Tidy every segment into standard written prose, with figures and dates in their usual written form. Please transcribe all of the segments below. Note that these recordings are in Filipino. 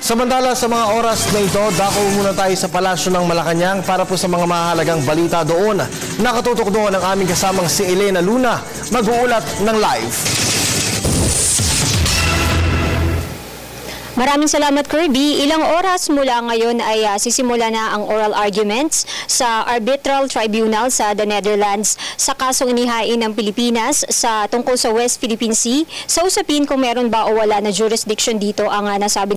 Samantala sa mga oras na ito, dako muna tayo sa Palasyo ng Malacanang para po sa mga mahalagang balita doon. Nakatutok doon ang aming kasamang si Elena Luna, mag-uulat ng live. Maraming salamat, Kirby. Ilang oras mula ngayon ay sisimula na ang oral arguments sa Arbitral Tribunal sa The Netherlands sa kasong inihain ng Pilipinas sa tungkol sa West Philippine Sea. Sa usapin kung meron ba o wala na jurisdiction dito ang nasabi.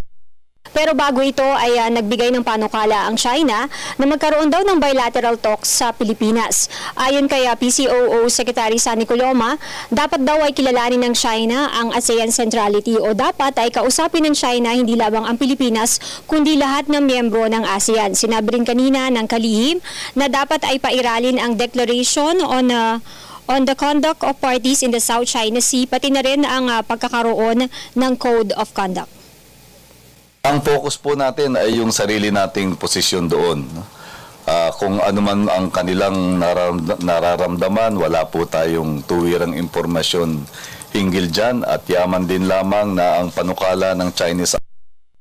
Pero bago ito ay nagbigay ng panukala ang China na magkaroon daw ng bilateral talks sa Pilipinas. Ayon kay PCOO Secretary Sunny Coloma, dapat daw ay kilalanin ng China ang ASEAN centrality o dapat ay kausapin ng China hindi lamang ang Pilipinas kundi lahat ng miyembro ng ASEAN. Sinabi rin kanina ng kalihim na dapat ay pairalin ang Declaration on the Conduct of Parties in the South China Sea, pati na rin ang pagkakaroon ng Code of Conduct. Ang focus po natin ay yung sarili nating posisyon doon. Kung ano man ang kanilang nararamdaman, wala po tayong tuwirang impormasyon hinggil dyan at yaman din lamang na ang panukala ng Chinese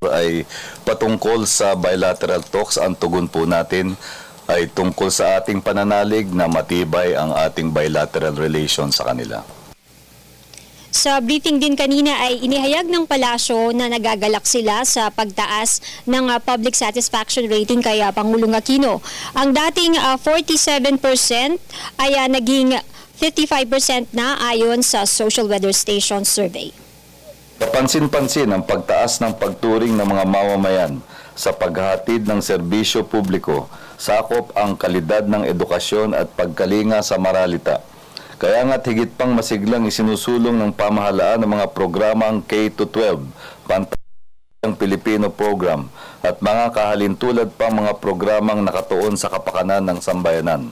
ay patungkol sa bilateral talks. Ang tugon po natin ay tungkol sa ating pananalig na matibay ang ating bilateral relations sa kanila. Sa briefing din kanina ay inihayag ng palasyo na nagagalak sila sa pagtaas ng public satisfaction rating kay Pangulong Aquino. Ang dating 47% ay naging 55% na ayon sa Social Weather Station survey. Kapansin-pansin ang pagtaas ng pagturing ng mga mamamayan sa paghahatid ng serbisyo publiko, sakop ang kalidad ng edukasyon at pagkalinga sa moralita. Kaya nga't higit pang masiglang isinusulong ng pamahalaan ng mga programang K-12, Pantayang Pilipino Program at mga kahalintulad pang mga programang nakatuon sa kapakanan ng sambayanan.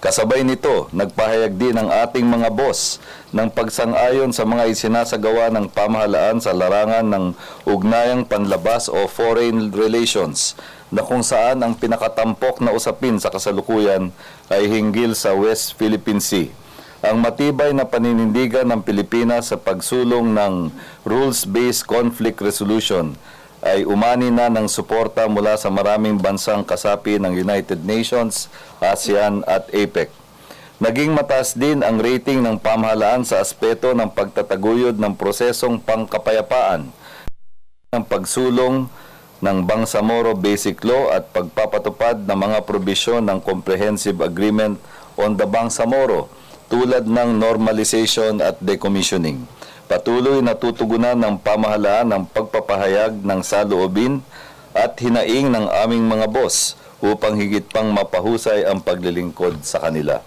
Kasabay nito, nagpahayag din ang ating mga boss ng pagsang-ayon sa mga isinasagawa ng pamahalaan sa larangan ng ugnayang panlabas o foreign relations na kung saan ang pinakatampok na usapin sa kasalukuyan ay hinggil sa West Philippine Sea. Ang matibay na paninindigan ng Pilipinas sa pagsulong ng rules-based conflict resolution ay umani na ng suporta mula sa maraming bansang kasapi ng United Nations, ASEAN at APEC. Naging mataas din ang rating ng pamahalaan sa aspeto ng pagtataguyod ng prosesong pangkapayapaan, ng pagsulong ng Bangsamoro Basic Law at pagpapatupad ng mga probisyon ng Comprehensive Agreement on the Bangsamoro, tulad ng normalization at decommissioning. Patuloy na tutugunan ng pamahalaan ang pagpapahayag ng saloobin at hinaing ng aming mga boss upang higit pang mapahusay ang paglilingkod sa kanila.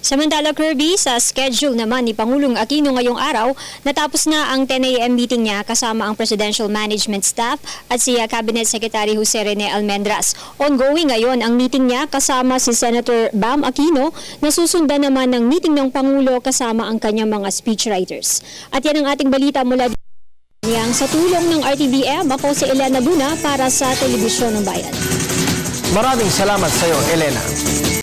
Samantala, Kirby, sa schedule naman ni Pangulong Aquino ngayong araw, natapos na ang 10 a.m. meeting niya kasama ang Presidential Management Staff at si Cabinet Secretary Jose Rene Almendras. Ongoing ngayon ang meeting niya kasama si Senator Bam Aquino na susundan naman ng meeting ng Pangulo kasama ang kanyang mga speechwriters. At yan ang ating balita mula dito sa tulong ng RTVM. Ako si Elena Luna para sa Telebisyon ng Bayan. Maraming salamat sa iyo, Elena.